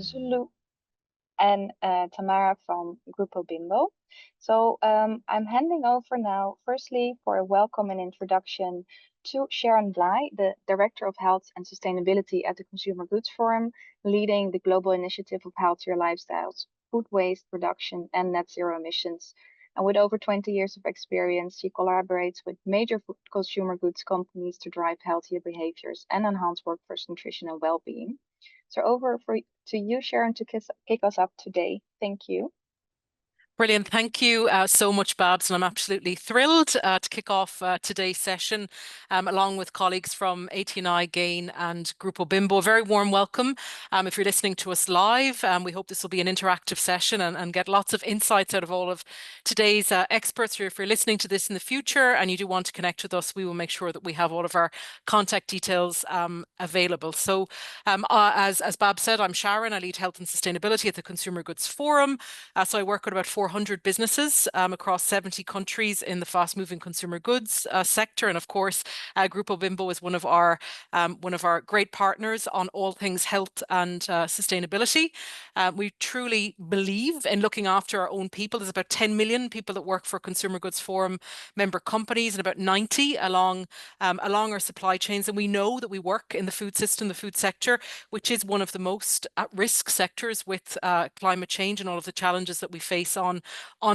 Zulu, and Tamara from Grupo Bimbo. So I'm handing over now, firstly, for a welcome and introduction to Sharon Bly, the Director of Health and Sustainability at the Consumer Goods Forum, leading the global initiative of healthier lifestyles, food waste reduction, and net zero emissions. And with over 20 years of experience, she collaborates with major consumer goods companies to drive healthier behaviors and enhance workforce nutrition and well-being. So to you, Sharon, to kick us up today. Thank you. Brilliant. Thank you so much, Babs. And I'm absolutely thrilled to kick off today's session along with colleagues from ATNI, GAIN and Grupo Bimbo. A very warm welcome. If you're listening to us live, we hope this will be an interactive session and get lots of insights out of all of today's experts. If you're listening to this in the future and you do want to connect with us, we will make sure that we have all of our contact details available. So as Babs said, I'm Sharon. I lead health and sustainability at the Consumer Goods Forum. So I work with about 400 businesses across 70 countries in the fast-moving consumer goods sector, and of course, Grupo Bimbo is one of our great partners on all things health and sustainability. We truly believe in looking after our own people. There's about 10 million people that work for Consumer Goods Forum member companies, and about 90 along our supply chains. And we know that we work in the food system, the food sector, which is one of the most at-risk sectors with climate change and all of the challenges that we face on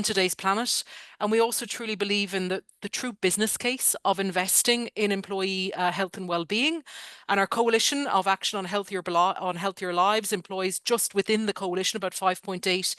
today's planet. And we also truly believe in the true business case of investing in employee health and well-being. And our coalition of action on healthier lives employs just within the coalition about 5.8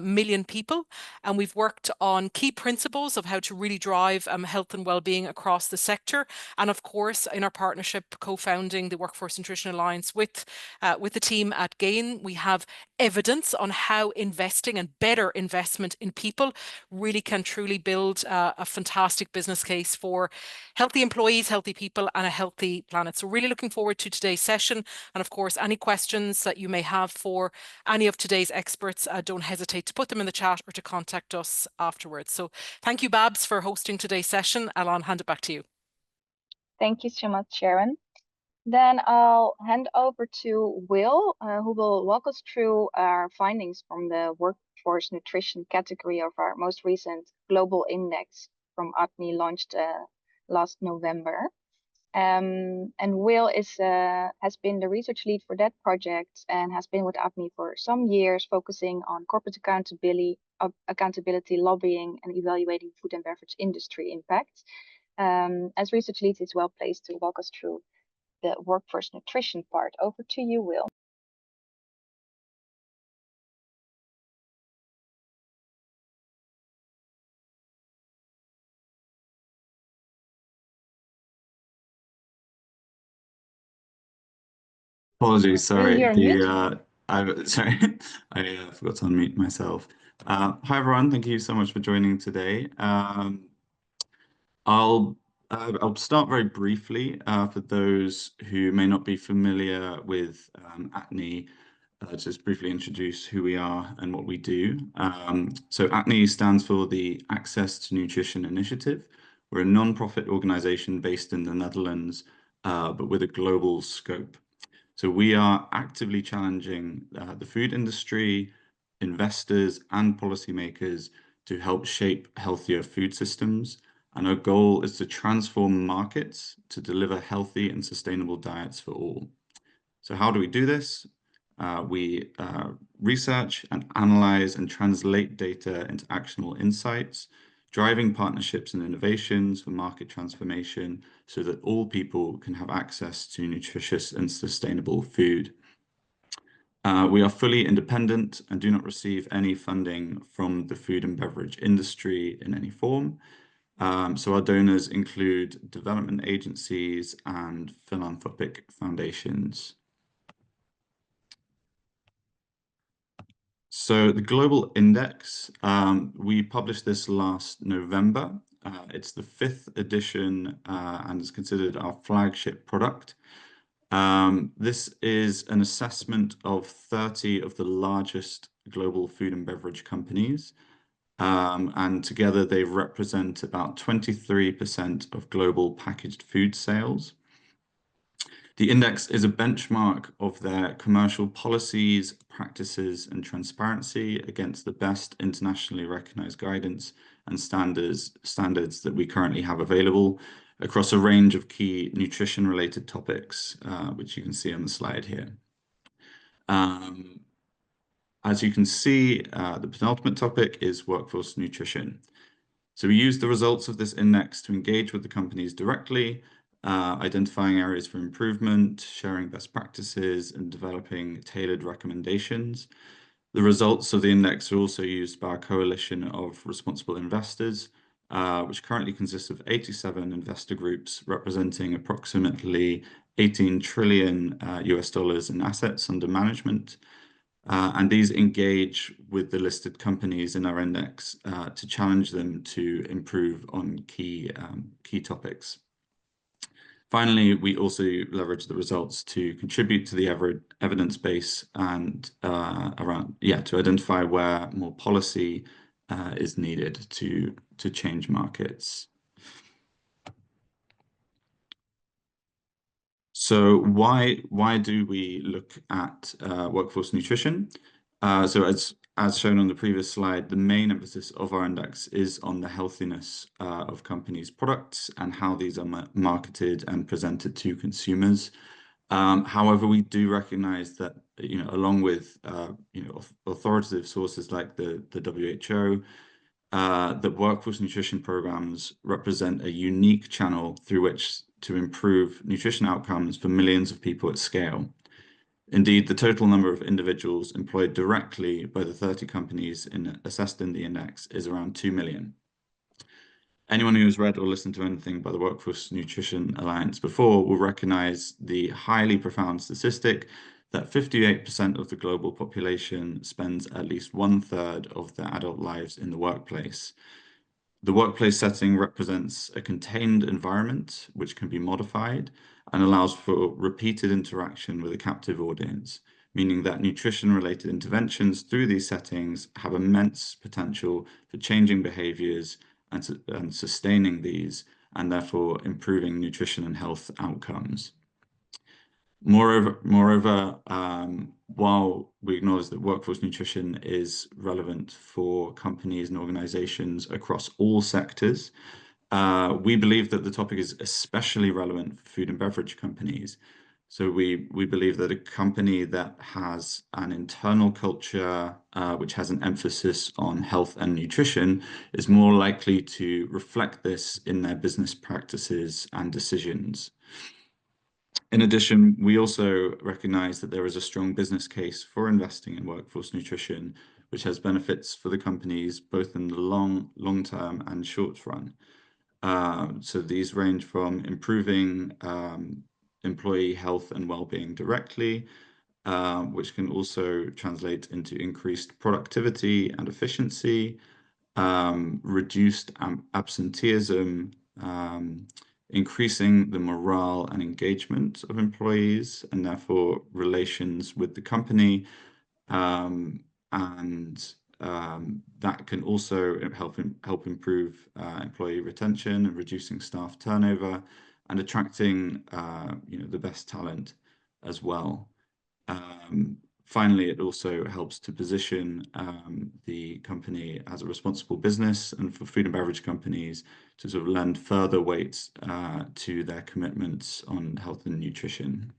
million people. And we've worked on key principles of how to really drive health and well-being across the sector. And of course, in our partnership, co-founding the Workforce Nutrition Alliance with the team at GAIN, we have evidence on how investing and better investment in people really can truly build a fantastic business case for healthy employees, healthy people, and a healthy planet. So really looking forward to today's session. And of course, any questions that you may have for any of today's experts, don't hesitate to put them in the chat or to contact us afterwards. So thank you, Babs, for hosting today's session. I'll hand it back to you. Thank you so much, Sharon. Then I'll hand over to Will, who will walk us through our findings from the workforce nutrition category of our most recent global index from Atni, launched last November. And Will has been the research lead for that project and has been with Atni for some years, focusing on corporate accountability, lobbying, and evaluating food and beverage industry impact. As research lead, he's well placed to walk us through the workforce nutrition part. Over to you, Will. Apologies, sorry. Will, Sorry, I forgot to unmute myself. Hi everyone, thank you so much for joining today. I'll start very briefly for those who may not be familiar with Atni. Just briefly introduce who we are and what we do. So Atni stands for the Access to Nutrition Initiative. We're a non-profit organization based in the Netherlands, but with a global scope. So we are actively challenging the food industry, investors, and policymakers to help shape healthier food systems. And our goal is to transform markets to deliver healthy and sustainable diets for all. So how do we do this? We research and analyze and translate data into actionable insights, driving partnerships and innovations for market transformation so that all people can have access to nutritious and sustainable food. We are fully independent and do not receive any funding from the food and beverage industry in any form. So our donors include development agencies and philanthropic foundations. So the global index, we published this last November. It's the 5th edition and is considered our flagship product. This is an assessment of 30 of the largest global food and beverage companies. And together they represent about 23% of global packaged food sales. The index is a benchmark of their commercial policies, practices, and transparency against the best internationally recognized guidance and standards that we currently have available across a range of key nutrition-related topics, which you can see on the slide here. As you can see, the penultimate topic is workforce nutrition. So we use the results of this index to engage with the companies directly, identifying areas for improvement, sharing best practices, and developing tailored recommendations. The results of the index are also used by a coalition of responsible investors, which currently consists of 87 investor groups representing approximately 18 trillion US dollars in assets under management. And these engage with the listed companies in our index to challenge them to improve on key topics. Finally, we also leverage the results to contribute to the evidence base and to identify where more policy is needed to change markets. So why do we look at workforce nutrition? So as shown on the previous slide, the main emphasis of our index is on the healthiness of companies' products and how these are marketed and presented to consumers. However, we do recognize that, along with authoritative sources like the WHO, that workforce nutrition programs represent a unique channel through which to improve nutrition outcomes for millions of people at scale. Indeed, the total number of individuals employed directly by the 30 companies assessed in the index is around 2 million. Anyone who has read or listened to anything by the Workforce Nutrition Alliance before will recognize the highly profound statistic that 58% of the global population spends at least 1/3 of their adult lives in the workplace. The workplace setting represents a contained environment which can be modified and allows for repeated interaction with a captive audience, meaning that nutrition-related interventions through these settings have immense potential for changing behaviors and sustaining these, and therefore improving nutrition and health outcomes. Moreover, while we acknowledge that workforce nutrition is relevant for companies and organizations across all sectors, we believe that the topic is especially relevant for food and beverage companies. So we believe that a company that has an internal culture which has an emphasis on health and nutrition is more likely to reflect this in their business practices and decisions. In addition, we also recognize that there is a strong business case for investing in workforce nutrition, which has benefits for the companies both in the long term and short run. So these range from improving employee health and well-being directly, which can also translate into increased productivity and efficiency, reduced absenteeism, increasing the morale and engagement of employees, and therefore relations with the company, that can also help improve employee retention and reducing staff turnover and attracting the best talent as well. Finally, it also helps to position the company as a responsible business, and for food and beverage companies to sort of lend further weight to their commitments on health and nutrition.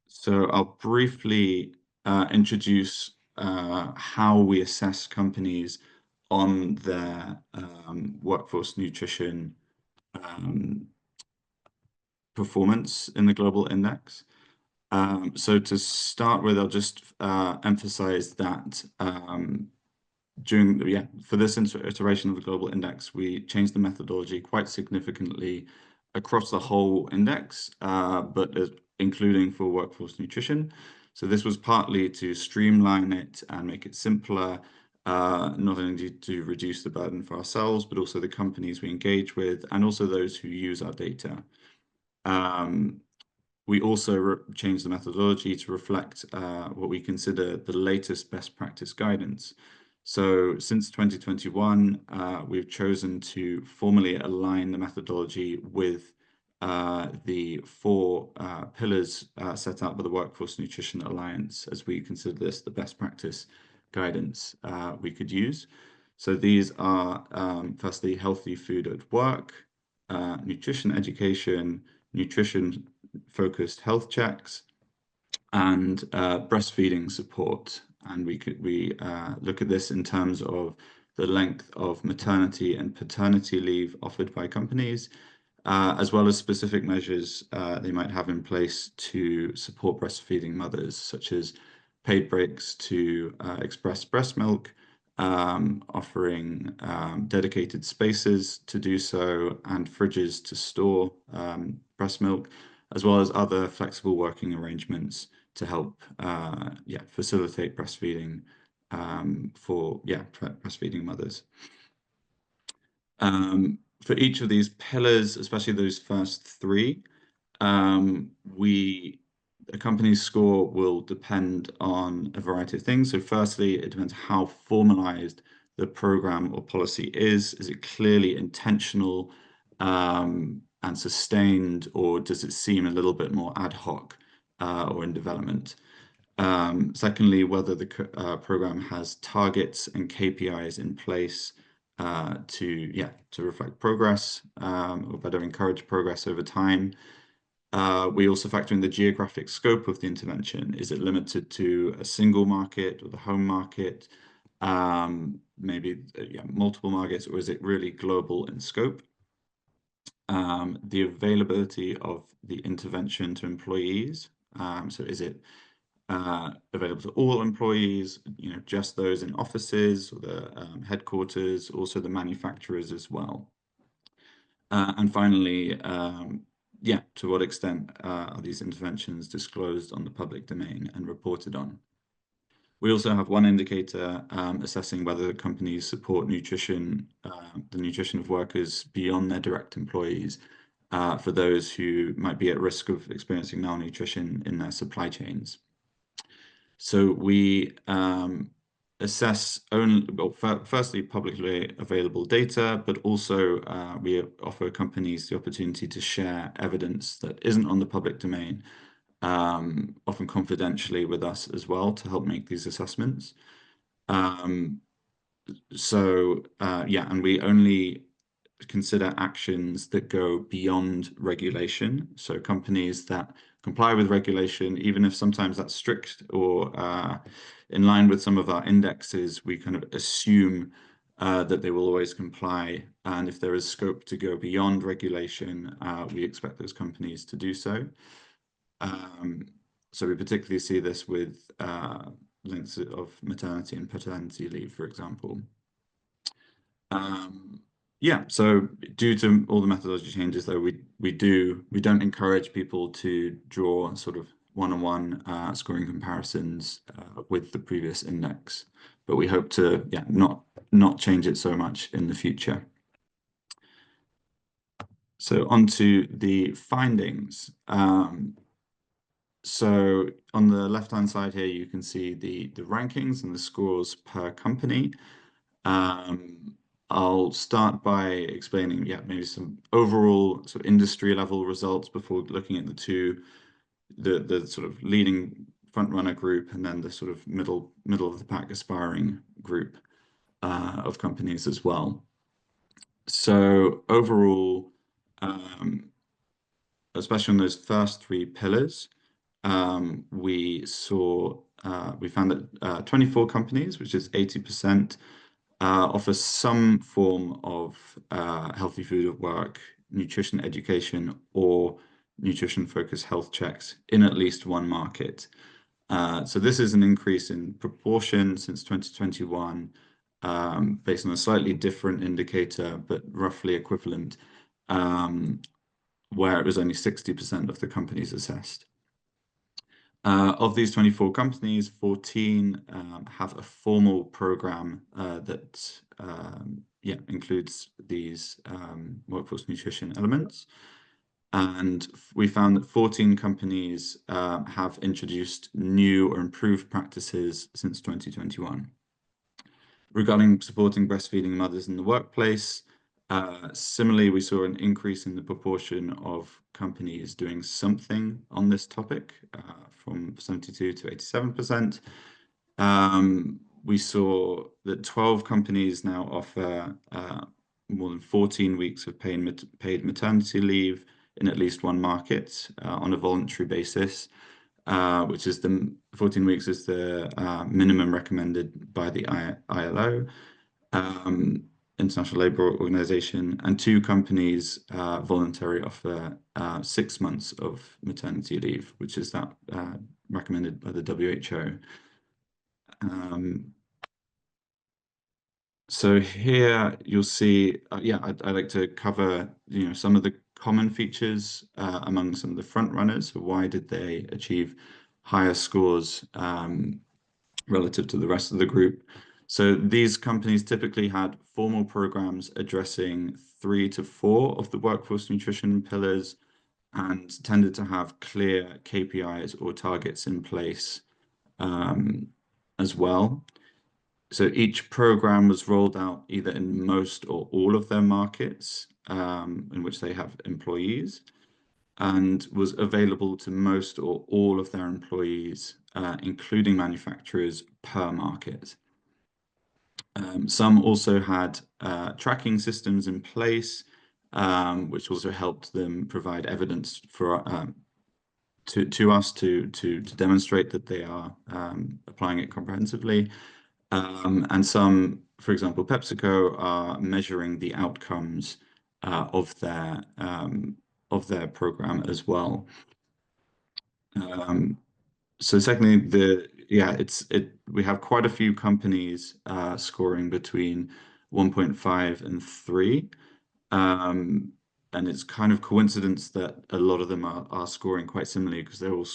So I'll briefly introduce how we assess companies on their workforce nutrition performance in the global index. So to start with, I'll just emphasize that for this iteration of the global index, we changed the methodology quite significantly across the whole index, but including for workforce nutrition. So this was partly to streamline it and make it simpler, not only to reduce the burden for ourselves, but also the companies we engage with, and also those who use our data. We also changed the methodology to reflect what we consider the latest best practice guidance. So since 2021, we've chosen to formally align the methodology with the four pillars set out by the Workforce Nutrition Alliance, as we consider this the best practice guidance we could use. So these are firstly healthy food at work, nutrition education, nutrition focused health checks, and breastfeeding support. And we look at this in terms of the length of maternity and paternity leave offered by companies, as well as specific measures they might have in place to support breastfeeding mothers, such as paid breaks to express breast milk, offering dedicated spaces to do so, and fridges to store breast milk, as well as other flexible working arrangements to help facilitate breastfeeding for breastfeeding mothers. For each of these pillars, especially those first three, a company's score will depend on a variety of things. So firstly, it depends how formalized the program or policy is. Is it clearly intentional and sustained, or does it seem a little bit more ad hoc or in development? Secondly, whether the program has targets and KPIs in place to reflect progress or better encourage progress over time. We also factor in the geographic scope of the intervention. Is it limited to a single market or the home market? Maybe multiple markets, or is it really global in scope? The availability of the intervention to employees. So is it available to all employees, just those in offices or the headquarters, also the manufacturers as well. And finally, to what extent are these interventions disclosed on the public domain and reported on? We also have one indicator assessing whether the companies support nutrition, the nutrition of workers beyond their direct employees, for those who might be at risk of experiencing malnutrition in their supply chains. So we assess firstly publicly available data, but also we offer companies the opportunity to share evidence that isn't on the public domain, often confidentially with us as well, to help make these assessments. And we only consider actions that go beyond regulation. So companies that comply with regulation, even if sometimes that's strict or in line with some of our indexes, we kind of assume that they will always comply. And if there is scope to go beyond regulation, we expect those companies to do so. So we particularly see this with lengths of maternity and paternity leave, for example. So due to all the methodology changes, though, we don't encourage people to draw sort of one-on-one scoring comparisons with the previous index, but we hope to not change it so much in the future. So on to the findings. So on the left-hand side here, you can see the rankings and the scores per company. I'll start by explaining, maybe some overall sort of industry level results before looking at the sort of leading front runner group, and then the sort of middle of the pack aspiring group of companies as well. So overall, especially on those first three pillars, we found that 24 companies, which is 80%, offer some form of healthy food at work, nutrition education, or nutrition-focused health checks in at least one market. So this is an increase in proportion since 2021, based on a slightly different indicator, but roughly equivalent, where it was only 60% of the companies assessed. Of these 24 companies, 14 have a formal program that includes these workforce nutrition elements. And we found that 14 companies have introduced new or improved practices since 2021. Regarding supporting breastfeeding mothers in the workplace, similarly, we saw an increase in the proportion of companies doing something on this topic, from 72 to 87%. We saw that 12 companies now offer more than 14 weeks of paid maternity leave in at least one market on a voluntary basis, which is the 14 weeks is the minimum recommended by the ILO, International Labour Organization, and 2 companies voluntarily offer 6 months of maternity leave, which is that recommended by the WHO. So here you'll see, I'd like to cover, some of the common features among some of the front runners. Why did they achieve higher scores relative to the rest of the group? So these companies typically had formal programs addressing 3 to 4 of the workforce nutrition pillars and tended to have clear KPIs or targets in place as well. So each program was rolled out either in most or all of their markets in which they have employees, and was available to most or all of their employees, including manufacturers, per market. Some also had tracking systems in place, which also helped them provide evidence for to us to demonstrate that they are applying it comprehensively. And some, for example, PepsiCo are measuring the outcomes of their program as well. So secondly, we have quite a few companies scoring between 1.5 and 3. And it's kind of coincidence that a lot of them are scoring quite similarly, because they're all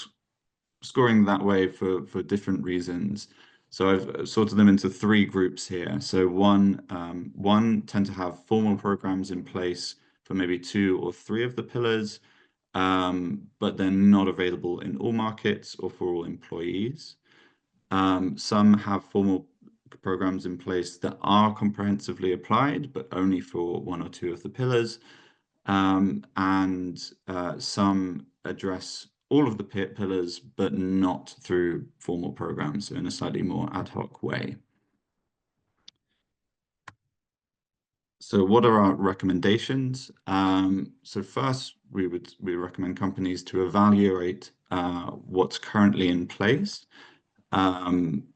scoring that way for different reasons. So I've sorted them into 3 groups here. So one tend to have formal programs in place for maybe 2 or 3 of the pillars, but they're not available in all markets or for all employees. Some have formal programs in place that are comprehensively applied, but only for 1 or 2 of the pillars. And some address all of the pillars, but not through formal programs, so in a slightly more ad hoc way. So what are our recommendations? So first, we recommend companies to evaluate what's currently in place in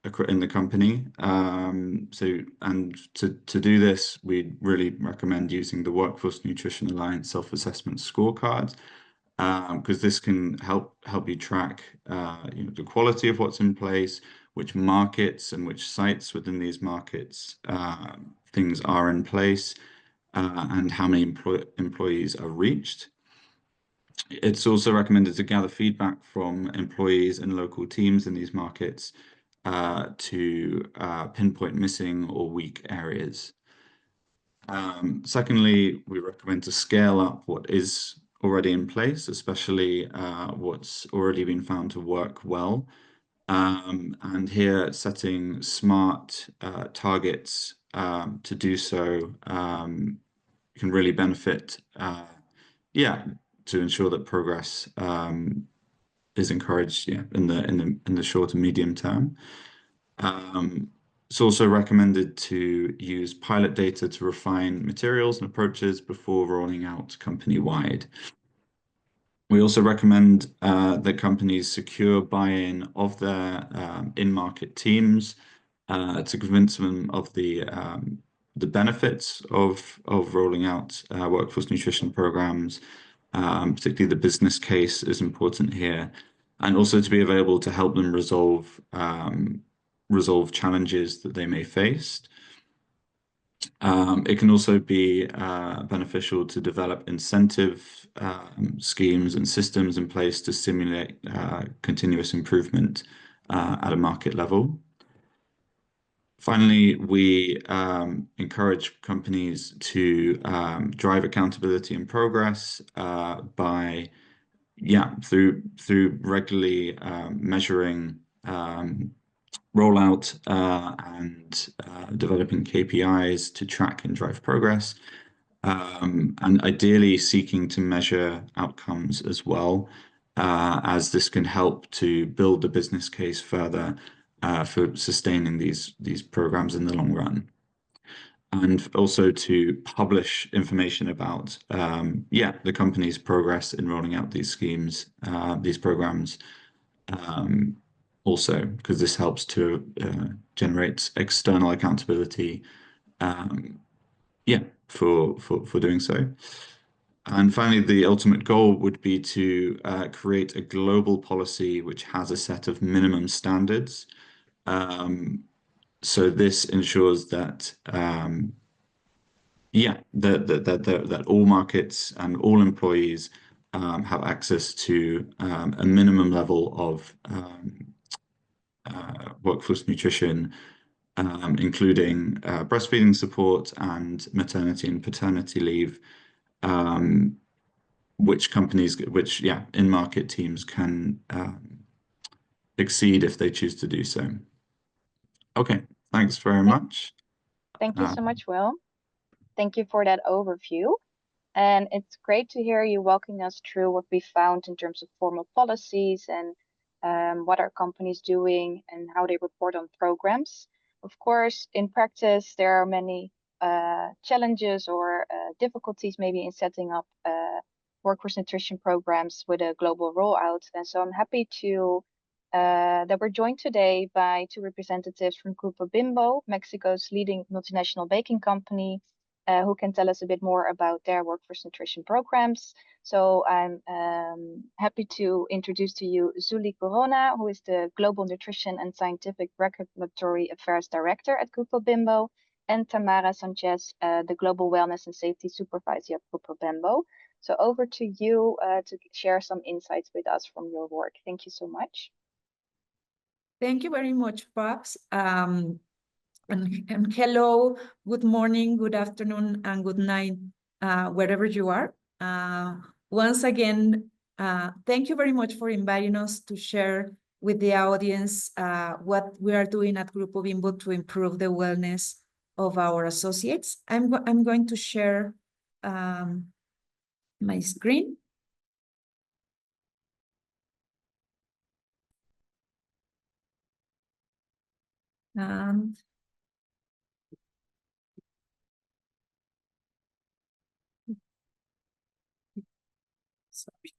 the company. And to do this, we really recommend using the Workforce Nutrition Alliance Self-Assessment Scorecard, because this can help you track the quality of what's in place, which markets and which sites within these markets things are in place, and how many employees are reached. It's also recommended to gather feedback from employees and local teams in these markets to pinpoint missing or weak areas. Secondly, we recommend to scale up what is already in place, especially what's already been found to work well. And here, setting smart targets to do so can really benefit, to ensure that progress is encouraged, in the short and medium term. It's also recommended to use pilot data to refine materials and approaches before rolling out company-wide. We also recommend that companies secure buy-in of their in-market teams to convince them of the benefits of rolling out workforce nutrition programs. Particularly the business case is important here, and also to be available to help them resolve challenges that they may face. It can also be beneficial to develop incentive schemes and systems in place to stimulate continuous improvement at a market level. Finally, we encourage companies to drive accountability and progress by through regularly measuring rollout and developing KPIs to track and drive progress, and ideally seeking to measure outcomes as well, as this can help to build the business case further for sustaining these programs in the long run. And also to publish information about the company's progress in rolling out these schemes, these programs, also because this helps to generate external accountability, for doing so. And finally, the ultimate goal would be to create a global policy which has a set of minimum standards. So this ensures that that all markets and all employees have access to a minimum level of workforce nutrition, including breastfeeding support and maternity and paternity leave, which in-market teams can exceed if they choose to do so. Okay, thanks very much. Thank you so much, Will. Thank you for that overview. And it's great to hear you walking us through what we found in terms of formal policies and what our companies doing and how they report on programs. Of course, in practice, there are many challenges or difficulties maybe in setting up workforce nutrition programs with a global rollout. And so I'm happy to that we're joined today by two representatives from Grupo Bimbo, Mexico's leading multinational baking company, who can tell us a bit more about their workforce nutrition programs. So I'm happy to introduce to you Zuli Corona, who is the Global Nutrition and Scientific Regulatory Affairs Director at Grupo Bimbo, and Tamara Sanchez, the Global Wellness and Safety Supervisor at Grupo Bimbo. So over to you to share some insights with us from your work. Thank you so much. Thank you very much, Babs. And hello, good morning, good afternoon, and good night, wherever you are. Once again, thank you very much for inviting us to share with the audience what we are doing at Grupo Bimbo to improve the wellness of our associates. I'm going to share my screen. And sorry.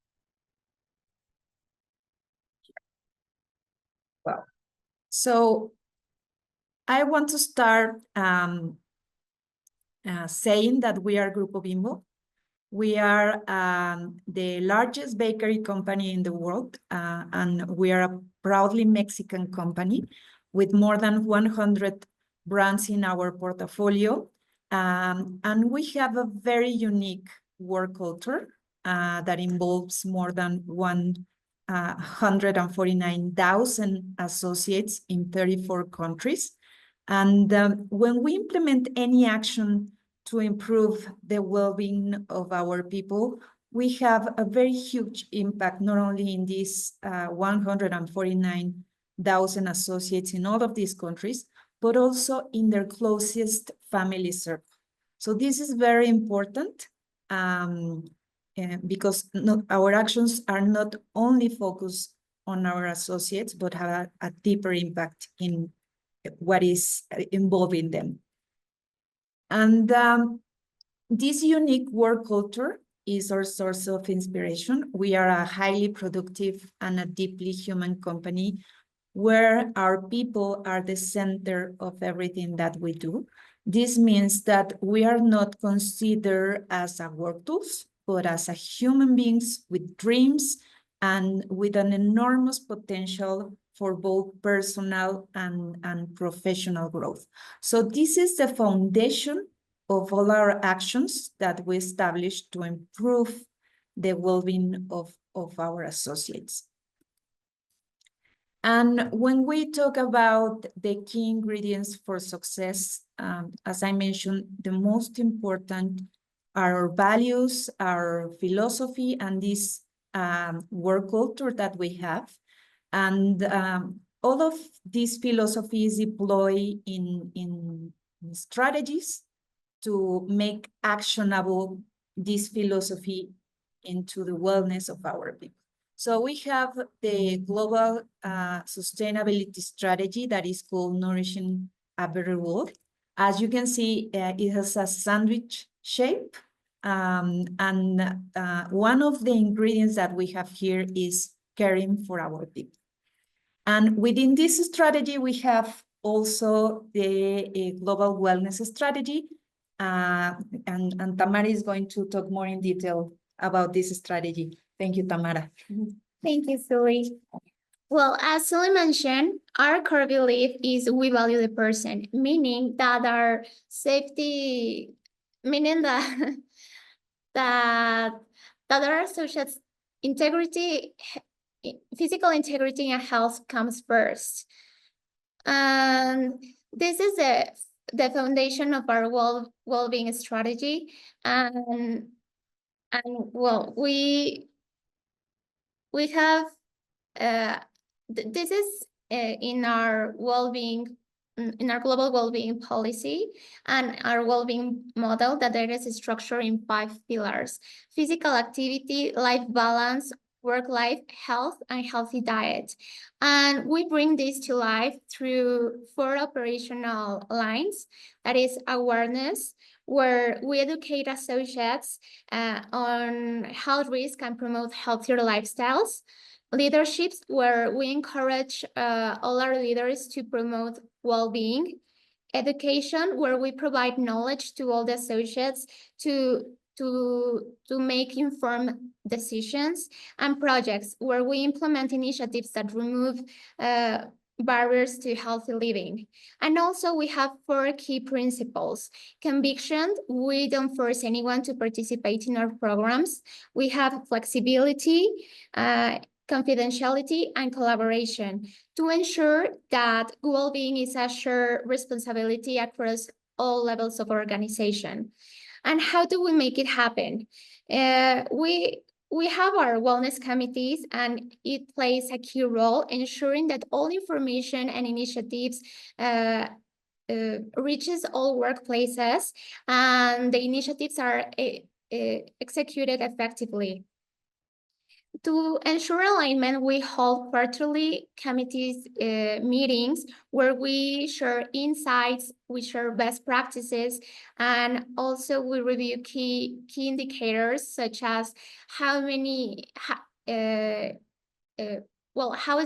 Well, so I want to start saying that we are Grupo Bimbo. We are the largest bakery company in the world, and we are a proudly Mexican company with more than 100 brands in our portfolio. And we have a very unique work culture that involves more than 149,000 associates in 34 countries. And when we implement any action to improve the well-being of our people, we have a very huge impact, not only in these 149,000 associates in all of these countries, but also in their closest family circle. So this is very important because our actions are not only focused on our associates, but have a deeper impact in what is involving them. And this unique work culture is our source of inspiration. We are a highly productive and a deeply human company where our people are the center of everything that we do. This means that we are not considered as a work tools, but as a human beings with dreams and with an enormous potential for both personal and professional growth. So this is the foundation of all our actions that we established to improve the well-being of our associates. And when we talk about the key ingredients for success, as I mentioned, the most important are our values, our philosophy, and this work culture that we have. And all of these philosophies deploy in strategies to make actionable this philosophy into the wellness of our people. So we have the global sustainability strategy that is called Nourishing a Better World. As you can see, it has a sandwich shape. And one of the ingredients that we have here is caring for our people. And within this strategy, we have also the global wellness strategy. And Tamara is going to talk more in detail about this strategy. Thank you, Tamara. Thank you, Sully. Well, as Sully mentioned, our core belief is we value the person, meaning that our safety, meaning that that our associates' integrity, physical integrity and health comes first. And this is the foundation of our well-being strategy. And well, we have this is in our well-being, in our global well-being policy and our well-being model, that there is a structure in 5 pillars: physical activity, life balance, work-life health, and healthy diet. And we bring this to life through 4 operational lines. That is awareness, where we educate associates on health risk and promote healthier lifestyles. Leaderships, where we encourage all our leaders to promote well-being. Education, where we provide knowledge to all the associates to make informed decisions. And projects, where we implement initiatives that remove barriers to healthy living. And also we have 4 key principles. Conviction, we don't force anyone to participate in our programs. We have flexibility, confidentiality, and collaboration to ensure that well-being is a shared responsibility across all levels of organization. And how do we make it happen? We have our wellness committees, and it plays a key role ensuring that all information and initiatives reaches all workplaces, and the initiatives are executed effectively. To ensure alignment, we hold quarterly committees meetings where we share insights, we share best practices, and also we review key indicators such as how is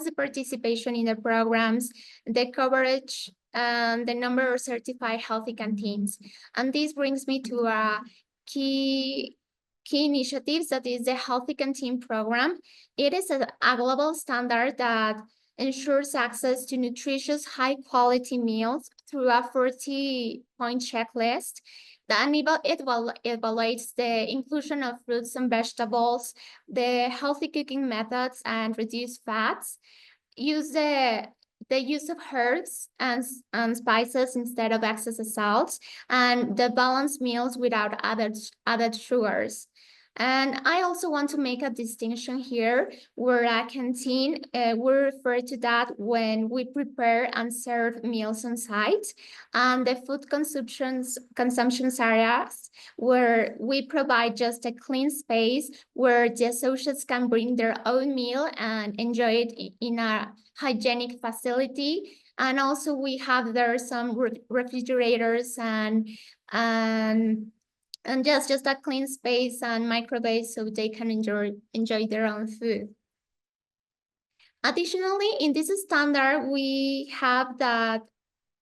the participation in the programs, the coverage, and the number of certified healthy canteens. And this brings me to a key initiatives, that is the Healthy Canteen Program. It is a global standard that ensures access to nutritious, high-quality meals through a 40-point checklist. It evaluates the inclusion of fruits and vegetables, the healthy cooking methods, and reduced fats. The use of herbs and spices instead of excess salts, and the balanced meals without added sugars. And I also want to make a distinction here, where a canteen, we refer to that when we prepare and serve meals on site, and the food consumption areas, where we provide just a clean space where the associates can bring their own meal and enjoy it in a hygienic facility. And also we have there some refrigerators and just a clean space and microwaves so they can enjoy their own food. Additionally, in this standard, we have that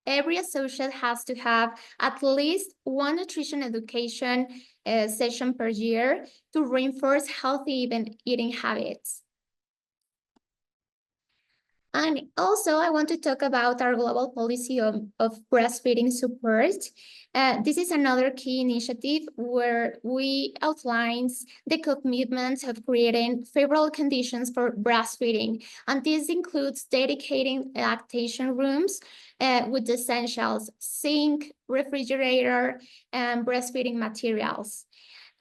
every associate has to have at least 1 nutrition education session per year to reinforce healthy eating habits. And also, I want to talk about our global policy of breastfeeding support. This is another key initiative where we outline the commitment of creating favorable conditions for breastfeeding. And this includes dedicating lactation rooms with essentials, sink, refrigerator, and breastfeeding materials.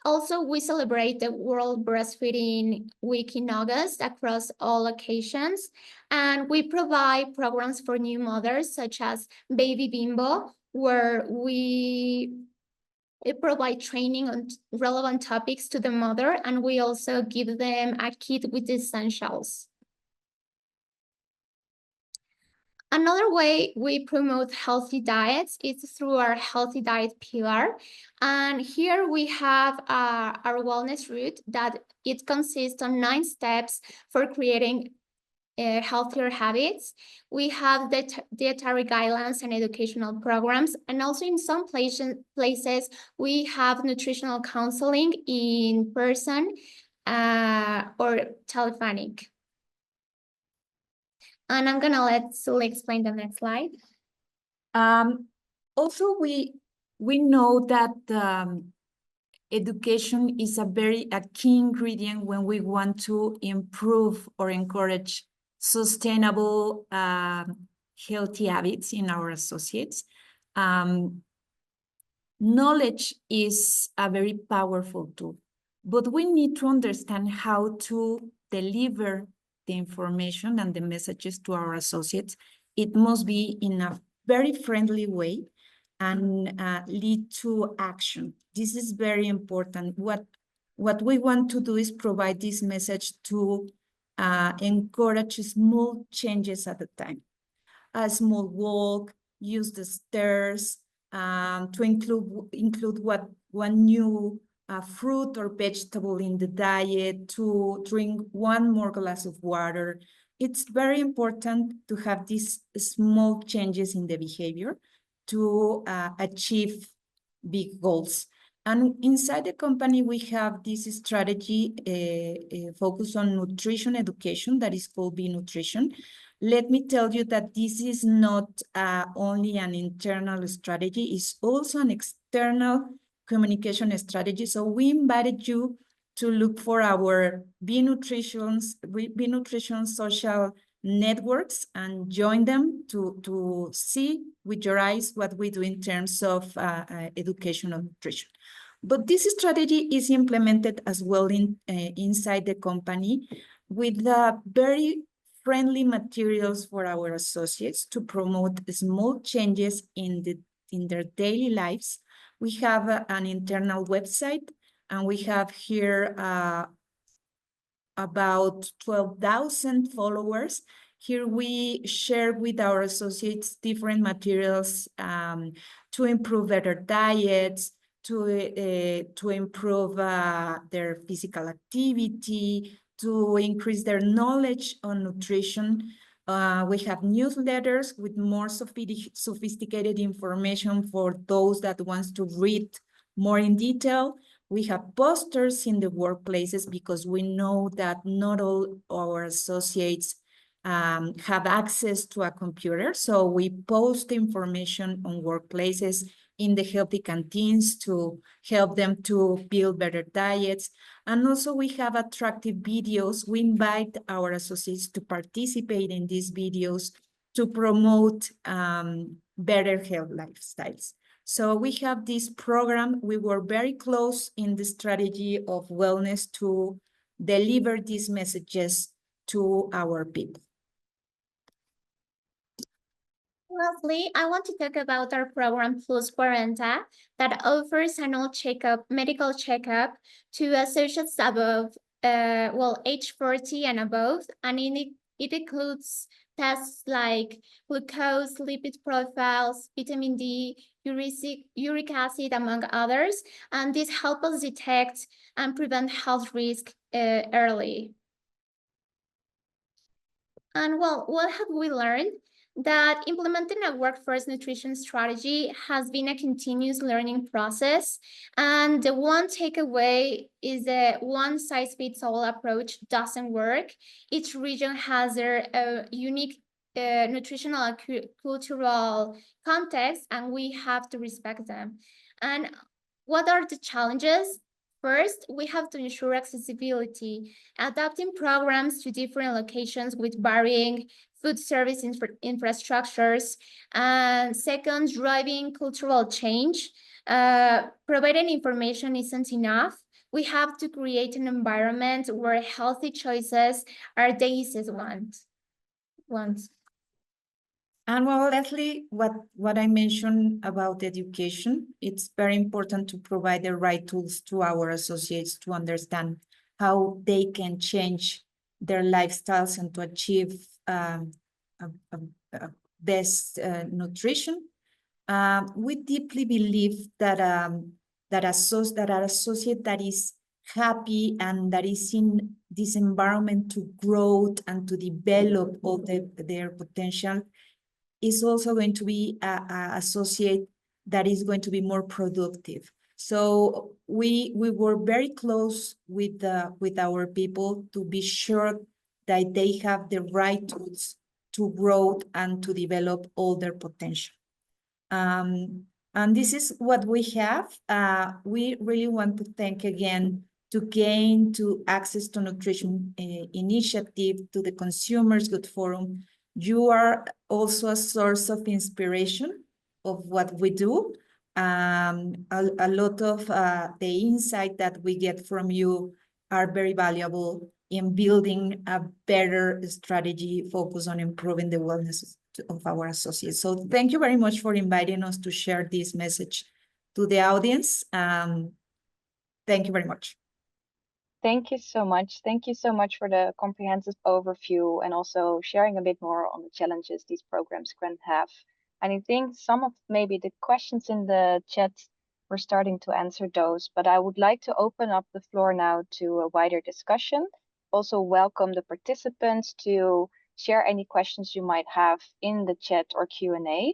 Also, we celebrate the World Breastfeeding Week in August across all locations, and we provide programs for new mothers such as Baby Bimbo, where we provide training on relevant topics to the mother, and we also give them a kit with essentials. Another way we promote healthy diets is through our healthy diet pillar. And here we have our wellness route that it consists on 9 steps for creating healthier habits. We have the dietary guidelines and educational programs. And also in some places, we have nutritional counseling in person or telephonic. And I'm gonna let Sully explain the next slide. Also, we know that education is a key ingredient when we want to improve or encourage sustainable, healthy habits in our associates. Knowledge is a very powerful tool, but we need to understand how to deliver the information and the messages to our associates. It must be in a very friendly way and lead to action. This is very important. What we want to do is provide this message to encourage small changes at a time. A small walk, use the stairs, to include one new fruit or vegetable in the diet, to drink one more glass of water. It's very important to have these small changes in the behavior to achieve big goals. And inside the company, we have this strategy focused on nutrition education that is called Be Nutrition. Let me tell you that this is not only an internal strategy, it's also an external communication strategy. So we invited you to look for our Be Nutrition social networks and join them to see with your eyes what we do in terms of educational nutrition. But this strategy is implemented as well inside the company with very friendly materials for our associates to promote small changes in their daily lives. We have an internal website, and we have here about 12,000 followers. Here we share with our associates different materials to improve their diets, to improve their physical activity, to increase their knowledge on nutrition. We have newsletters with more sophisticated information for those that wants to read more in detail. We have posters in the workplaces because we know that not all our associates have access to a computer. So we post information on workplaces in the healthy canteens to help them to build better diets. And also we have attractive videos. We invite our associates to participate in these videos to promote better health lifestyles. So we have this program. We were very close in the strategy of wellness to deliver these messages to our people. Lastly, I want to talk about our program Plus 40 that offers annual medical checkup to associates above, age 40 and above, and it includes tests like glucose, lipid profiles, vitamin D, uric acid, among others, and this helps us detect and prevent health risk early. And well, what have we learned? That implementing a workforce nutrition strategy has been a continuous learning process. And the one takeaway is that one-size-fits-all approach doesn't work. Each region has their unique nutritional and cultural context, and we have to respect them. And what are the challenges? First, we have to ensure accessibility, adapting programs to different locations with varying food service infrastructures. And second, driving cultural change. Providing information isn't enough. We have to create an environment where healthy choices are the easiest ones. And well, Leslie, what I mentioned about education, it's very important to provide the right tools to our associates to understand how they can change their lifestyles and to achieve a best nutrition. We deeply believe that that our associate that is happy and that is in this environment to grow and to develop all their potential is also going to be a associate that is going to be more productive. So we were very close with our people to be sure that they have the right tools to grow and to develop all their potential. And this is what we have. We really want to thank again to GAIN, to Access to Nutrition Initiative, to the Consumers Good Forum. You are also a source of inspiration of what we do. A lot of the insight that we get from you are very valuable in building a better strategy focused on improving the wellness of our associates. So thank you very much for inviting us to share this message to the audience. Thank you very much. Thank you so much. Thank you so much for the comprehensive overview and also sharing a bit more on the challenges these programs can have. And I think some of maybe the questions in the chat, we're starting to answer those, but I would like to open up the floor now to a wider discussion. Also welcome the participants to share any questions you might have in the chat or Q&A.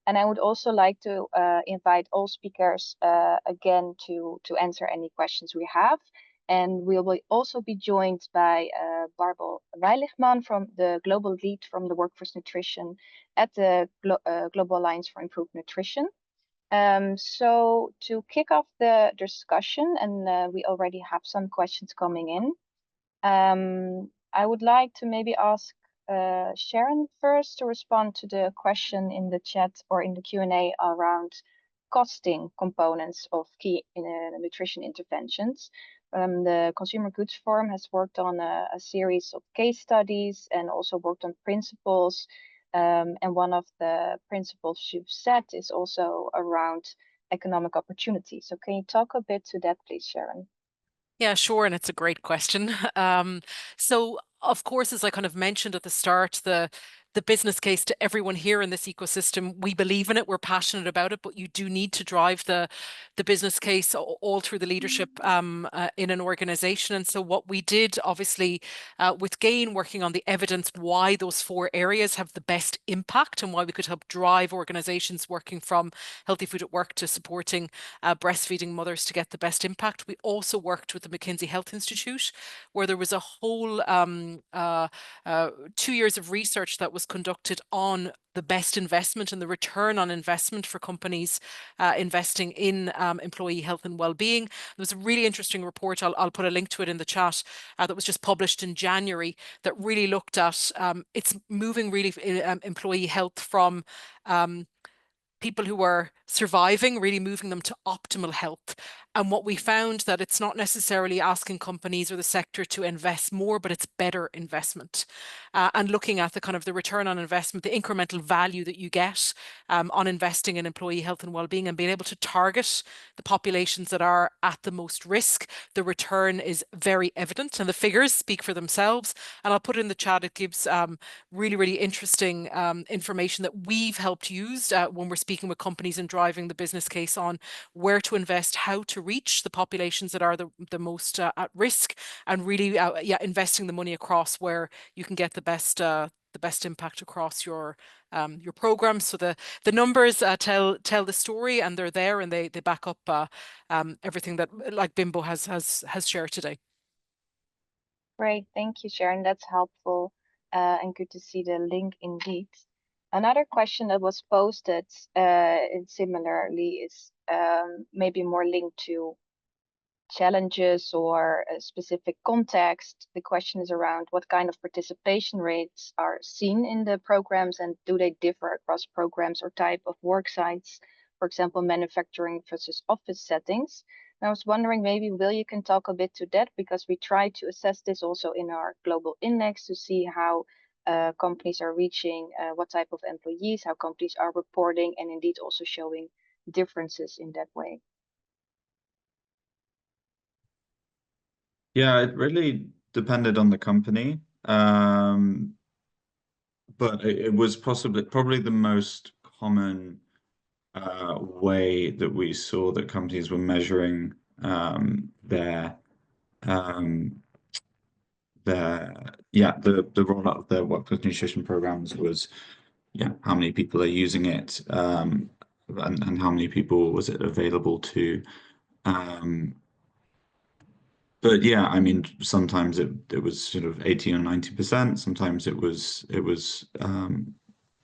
And I would also like to invite all speakers again to answer any questions we have. And we will also be joined by Barbel Weiligman, from the global lead from the Workforce Nutrition at the Global Alliance for Improved Nutrition. So to kick off the discussion, and we already have some questions coming in, I would like to maybe ask Sharon first to respond to the question in the chat or in the Q&A around costing components of key nutrition interventions. The Consumer Goods Forum has worked on a series of case studies and also worked on principles. And one of the principles you've set is also around economic opportunity. So can you talk a bit to that, please, Sharon? Yeah, sure. And it's a great question. So of course, as I kind of mentioned at the start, the business case to everyone here in this ecosystem, we believe in it, we're passionate about it, but you do need to drive the business case all through the leadership in an organization. And so what we did, obviously, with GAIN, working on the evidence why those 4 areas have the best impact and why we could help drive organizations working from healthy food at work to supporting breastfeeding mothers to get the best impact. We also worked with the McKinsey Health Institute, where there was a whole 2 years of research that was conducted on the best investment and the return on investment for companies investing in employee health and well-being. There was a really interesting report, I'll put a link to it in the chat, that was just published in January, that really looked at it's moving really employee health from people who are surviving, really moving them to optimal health. And what we found that it's not necessarily asking companies or the sector to invest more, but it's better investment. And looking at the kind of the return on investment, the incremental value that you get on investing in employee health and well-being, and being able to target the populations that are at the most risk, the return is very evident and the figures speak for themselves. And I'll put it in the chat, it gives really, really interesting information that we've helped use when we're speaking with companies and driving the business case on where to invest, how to reach the populations that are the most at risk, and really investing the money across where you can get the best impact across your program. So the numbers tell the story, and they're there, and they back up everything that like Bimbo has shared today. Great, thank you, Sharon. That's helpful and good to see the link indeed. Another question that was posted similarly is maybe more linked to challenges or a specific context. The question is around what kind of participation rates are seen in the programs, and do they differ across programs or type of work sites for example, manufacturing versus office settings. And I was wondering, maybe Will, you can talk a bit to that, because we try to assess this also in our global index to see how companies are reaching what type of employees, how companies are reporting, and indeed also showing differences in that way. Yeah, it really depended on the company. But it was probably the most common way that we saw that companies were measuring their the rollout of their workplace nutrition programs was how many people are using it, and how many people was it available to. But yeah, I mean, sometimes it was sort of 80 or 90%. Sometimes it was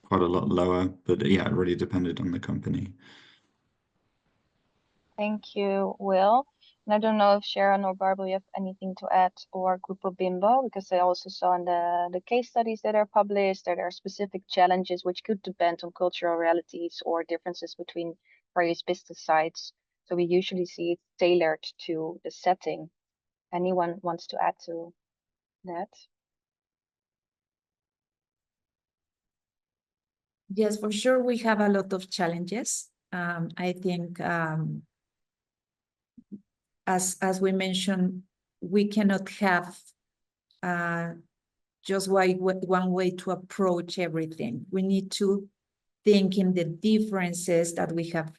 quite a lot lower, but yeah, it really depended on the company. Thank you, Will. And I don't know if Sharon or Barbara, you have anything to add, or Grupo Bimbo, because I also saw in the case studies that are published that there are specific challenges which could depend on cultural realities or differences between various business sites. So we usually see it tailored to the setting. Anyone wants to add to that? Yes, for sure, we have a lot of challenges. I think, as we mentioned, we cannot have just one way to approach everything. We need to think in the differences that we have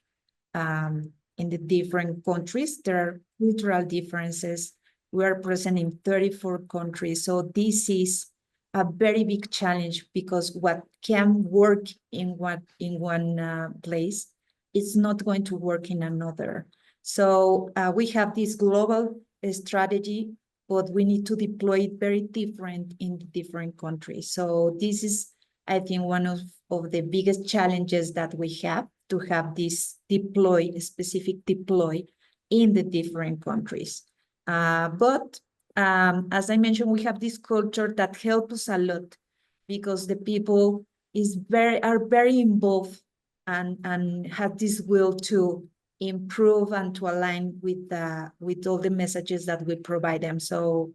in the different countries. There are cultural differences. We are present in 34 countries. So this is a very big challenge, because what can work in one place, it's not going to work in another. So we have this global strategy, but we need to deploy it very different in different countries. So this is, I think, one of the biggest challenges that we have, to have this specific deploy in the different countries. But as I mentioned, we have this culture that helps us a lot, because the people are very involved and have this will to improve and to align with all the messages that we provide them. So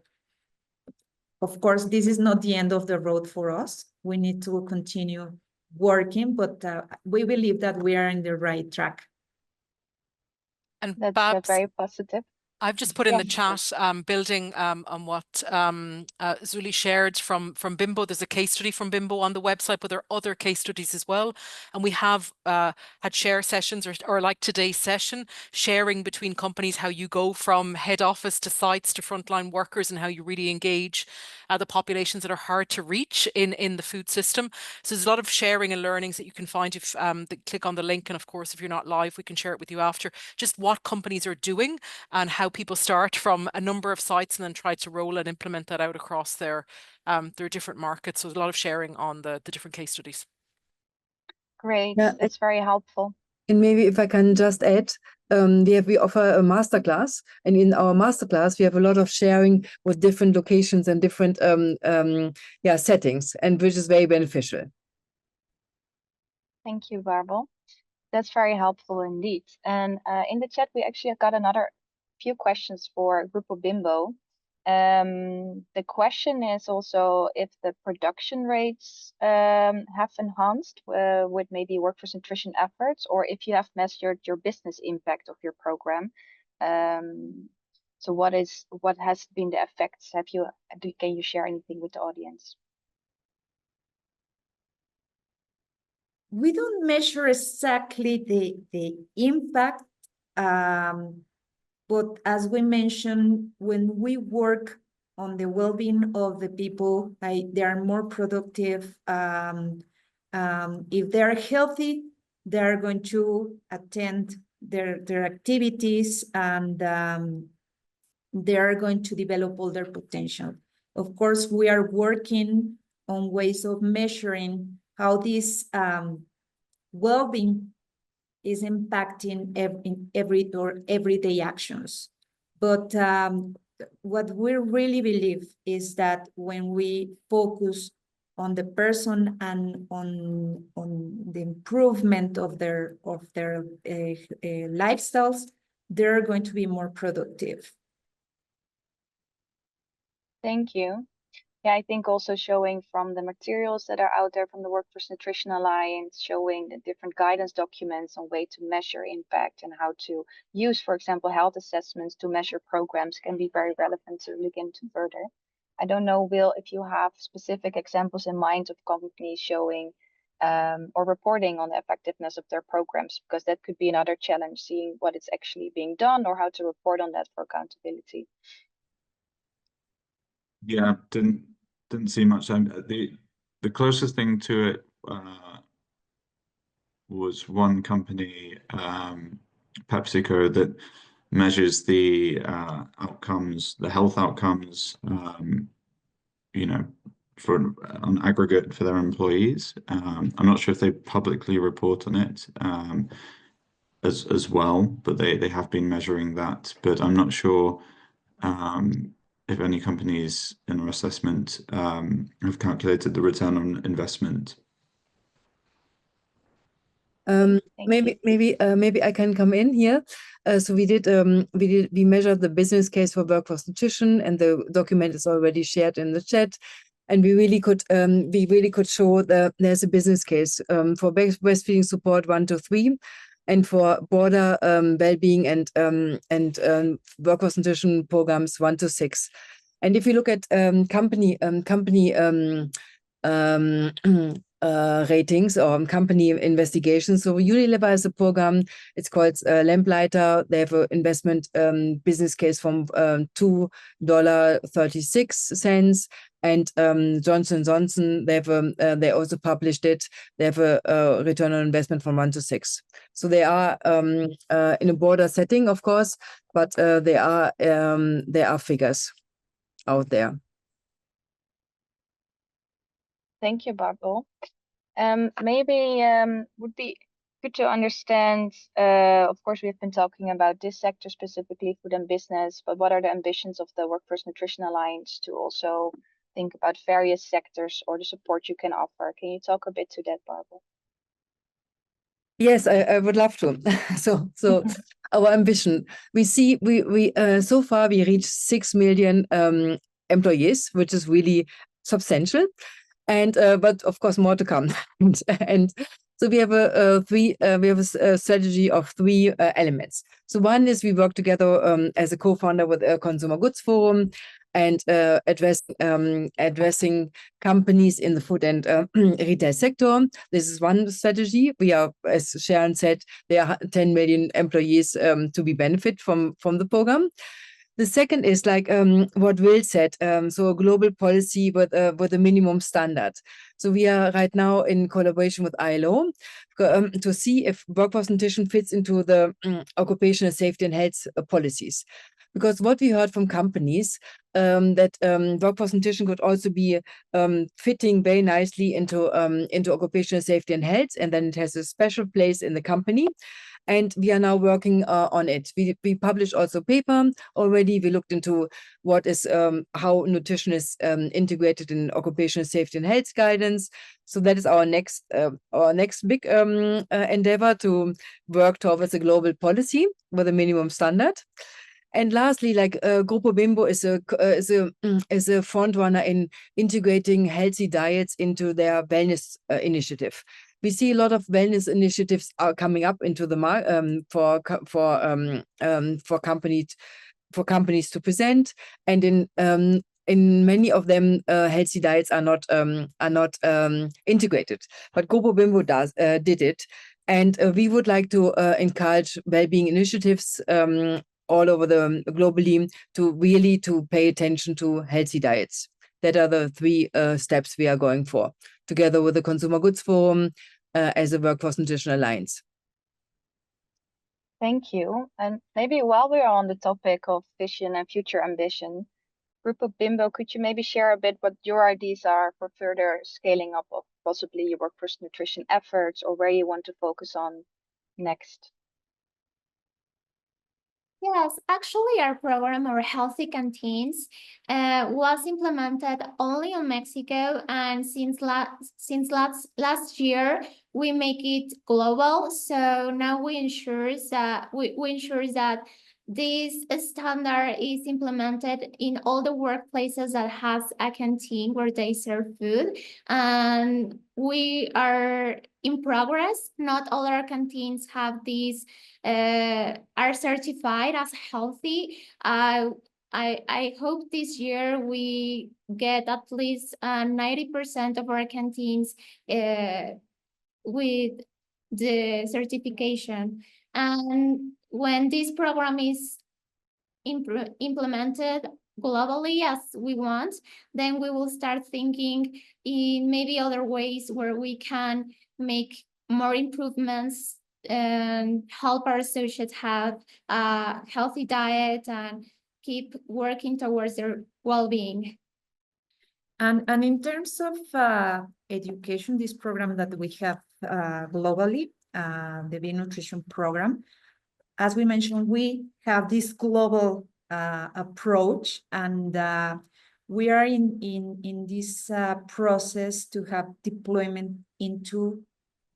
of course, this is not the end of the road for us. We need to continue working, but we believe that we are in the right track. And That's Babs, very positive. I've just put in the Yes. chat, building on what Zuli shared from Bimbo. There's a case study from Bimbo on the website, but there are other case studies as well. And we have had share sessions, or like today's session, sharing between companies how you go from head office to sites to frontline workers, and how you really engage the populations that are hard to reach in the food system. So there's a lot of sharing and learnings that you can find if click on the link. And of course, if you're not live, we can share it with you after, just what companies are doing and how people start from a number of sites and then try to roll and implement that out across their different markets. So there's a lot of sharing on the different case studies. Great, Yeah, that's very helpful. And maybe if I can just add, we offer a masterclass, and in our masterclass we have a lot of sharing with different locations and different settings, and which is very beneficial. Thank you, Barbara. That's very helpful indeed. And in the chat, we actually got another few questions for Grupo Bimbo. The question is also if the production rates have enhanced with maybe workforce nutrition efforts, or if you have measured your business impact of your program. So what has been the effects? Can you share anything with the audience? We don't measure exactly the impact, but as we mentioned, when we work on the well-being of the people, they are more productive. If they're healthy, they're going to attend their activities, and they are going to develop all their potential. Of course, we are working on ways of measuring how this well-being is impacting in everyday actions. But what we really believe is that when we focus the person and on the improvement of their lifestyles, they're going to be more productive. Thank you. Yeah, I think also showing from the materials that are out there from the Workforce Nutrition Alliance, showing the different guidance documents on way to measure impact and how to use, for example, health assessments to measure programs can be very relevant to look into further. I don't know, Will, if you have specific examples in mind of companies showing or reporting on the effectiveness of their programs, because that could be another challenge, seeing what is actually being done or how to report on that for accountability. Yeah, didn't see much. The closest thing to it was one company, PepsiCo, that measures the outcomes, the health outcomes, you know, for on aggregate for their employees. I'm not sure if they publicly report on it as well, but they have been measuring that. But I'm not sure if any companies in our assessment have calculated the return on investment. Maybe I can come in here. So we measured the business case for workforce nutrition, and the document is already shared in the chat. And we really could show that there's a business case for breastfeeding support 1 to 3, and for broader well-being and workforce nutrition programs 1 to 6. And if you look at company ratings or company investigations. So Unilever has a program, it's called Lamplighter. They have an investment business case from $2.36. And Johnson & Johnson, they also published it. They have a return on investment from 1 to 6. So they are in a broader setting, of course, but there are figures out there. Thank you, Barbel. Maybe would be good to understand, of course, we've been talking about this sector specifically, food and business, but what are the ambitions of the Workforce Nutrition Alliance to also think about various sectors or the support you can offer? Can you talk a bit to that, Barbel? Yes, I would love to. So our ambition, we so far we reached 6 million employees, which is really substantial, and but of course more to come. and so we have a strategy of 3 elements. So one is we work together as a co-founder with a Consumer Goods Forum, and addressing companies in the food and retail sector. This is one strategy. We are, as Sharon said, there are 10 million employees to be benefit from the program. The second is like what Will said, so a global policy with a minimum standard. So we are right now in collaboration with ILO to see if workforce nutrition fits into the occupational safety and health policies. Because what we heard from companies that workforce nutrition could also be fitting very nicely into occupational safety and health, and then it has a special place in the company. And we are now working on it. We published also a paper already. We looked into what is how nutrition is integrated in occupational safety and health guidance. So that is our next big endeavor to work towards a global policy with a minimum standard. And lastly, like Grupo Bimbo is a front runner in integrating healthy diets into their wellness initiative. We see a lot of wellness initiatives are coming up into the for companies to present, and in many of them, healthy diets are not integrated. But Grupo Bimbo did it, and we would like to encourage well-being initiatives all over globally to pay attention to healthy diets. That are the 3 steps we are going for, together with the Consumer Goods Forum as a Workforce Nutrition Alliance. Thank you. And maybe while we're on the topic of vision and future ambition, Grupo Bimbo, could you maybe share a bit what your ideas are for further scaling up of possibly your workforce nutrition efforts, or where you want to focus on next? Yes, actually, our program, our Healthy Canteens, was implemented only in Mexico, and since last year we make it global. So now we ensure that this standard is implemented in all the workplaces that has a canteen where they serve food, and we are in progress. Not all our canteens have these are certified as healthy. I hope this year we get at least 90% of our canteens with the certification. And when this program is implemented globally as we want, then we will start thinking in maybe other ways where we can make more improvements and help our associates have a healthy diet and keep working towards their well-being. And in terms of education, this program that we have globally, the Be Nutrition program, as we mentioned, we have this global approach, and we are in this process to have deployment into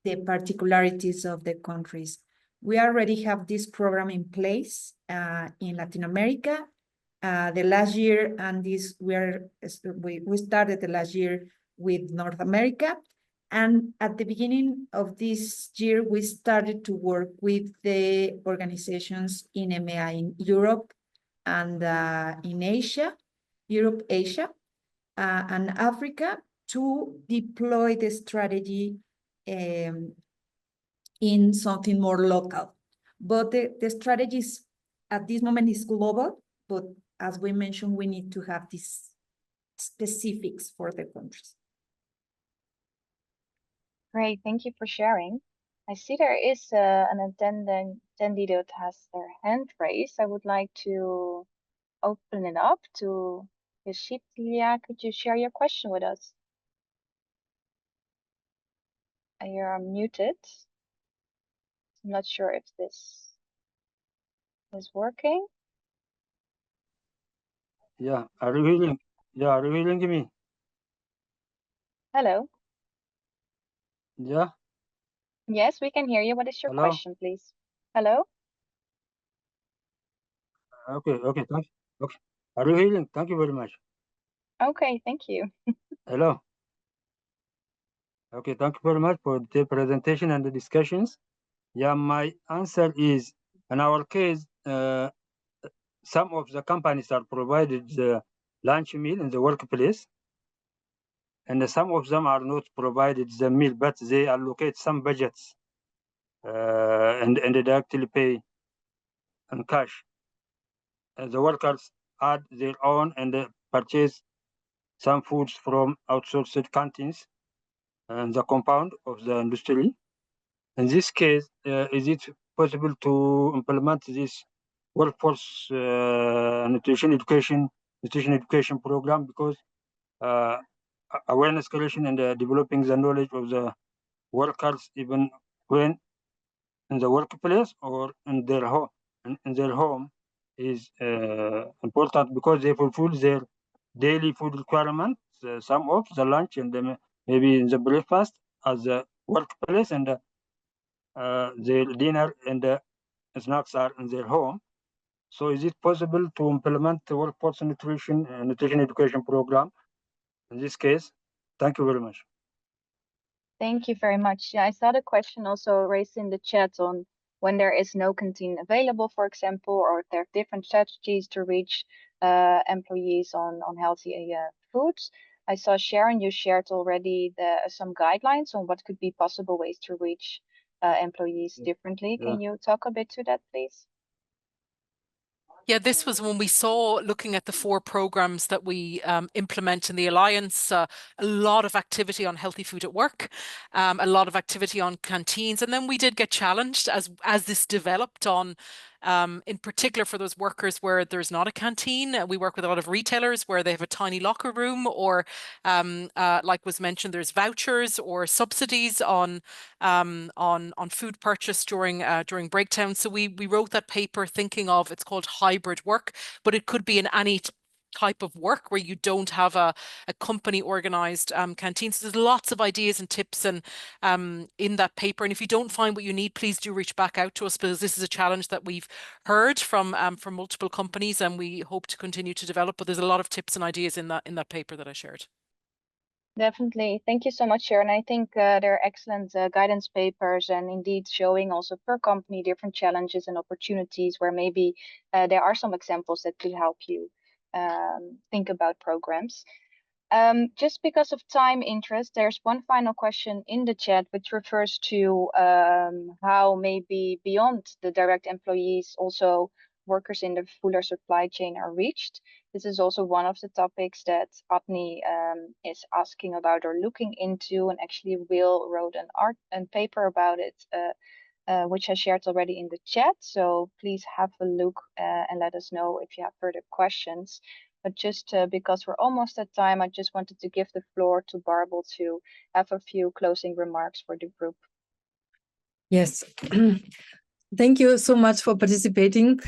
the particularities of the countries. We already have this program in place in Latin America. The last year, and we started the last year with North America. And at the beginning of this year, we started to work with the organizations in EMEA, in Europe, and in Asia, Asia, and Africa, to deploy the strategy in something more local. But the strategy at this moment is global, but as we mentioned, we need to have these specifics for the countries. Great, thank you for sharing. I see there is an attendee that has their hand raised. I would like to open it up to Heathy. Could you share your question with us? You're muted. I'm not sure if this is working. Yeah, are you hearing? Yeah, are you hearing me? Hello. Yeah. Yes, we can hear you. What is your Hello? question, please? Hello? Okay, thank you. Okay. Are you hearing? Thank you very much. Okay, thank you. Hello. Okay, thank you very much for the presentation and the discussions. Yeah, my answer is, in our case, some of the companies are provided the lunch meal in the workplace, and some of them are not provided the meal, but they allocate some budgets and they directly pay in cash. The workers add their own and purchase some foods from outsourced canteens and the compound of the industry. In this case, is it possible to implement this workforce nutrition education program, because awareness creation and developing the knowledge of the workers, even when in the workplace or in their home, is important, because they fulfill their daily food requirements, some of the lunch and maybe in the breakfast at the workplace, and their dinner and snacks are in their home. So is it possible to implement the workforce nutrition education program in this case? Thank you very much. Thank you very much. Yeah, I saw the question also raised in the chat on when there is no canteen available, for example, or if there are different strategies to reach employees on healthy foods. I saw Sharon, you shared already some guidelines on what could be possible ways to reach employees differently. Yeah. Can you talk a bit to that, please? Yeah, this was when we saw, looking at the 4 programs that we implement in the Alliance, a lot of activity on healthy food at work, a lot of activity on canteens. And then we did get challenged as this developed on in particular for those workers where there's not a canteen. We work with a lot of retailers where they have a tiny locker room, or like was mentioned, there's vouchers or subsidies on food purchase during breakdown. So we wrote that paper thinking of, it's called hybrid work, but it could be in any type of work where you don't have a company organized canteen. So there's lots of ideas and tips and in that paper. And if you don't find what you need, please do reach back out to us, because this is a challenge that we've heard from multiple companies, and we hope to continue to develop. But there's a lot of tips and ideas in that paper that I shared. Definitely. Thank you so much, Sharon. I think they're excellent guidance papers, and indeed showing also per company different challenges and opportunities where maybe there are some examples that could help you think about programs. Just because of time interest, there's one final question in the chat which refers to how maybe beyond the direct employees, also workers in the fuller supply chain are reached. This is also one of the topics that Atni is asking about or looking into, and actually Will wrote an paper about it, which I shared already in the chat. So please have a look and let us know if you have further questions. But just because we're almost at time, I just wanted to give the floor to Barbel to have a few closing remarks for the group. Yes. Thank you so much for participating.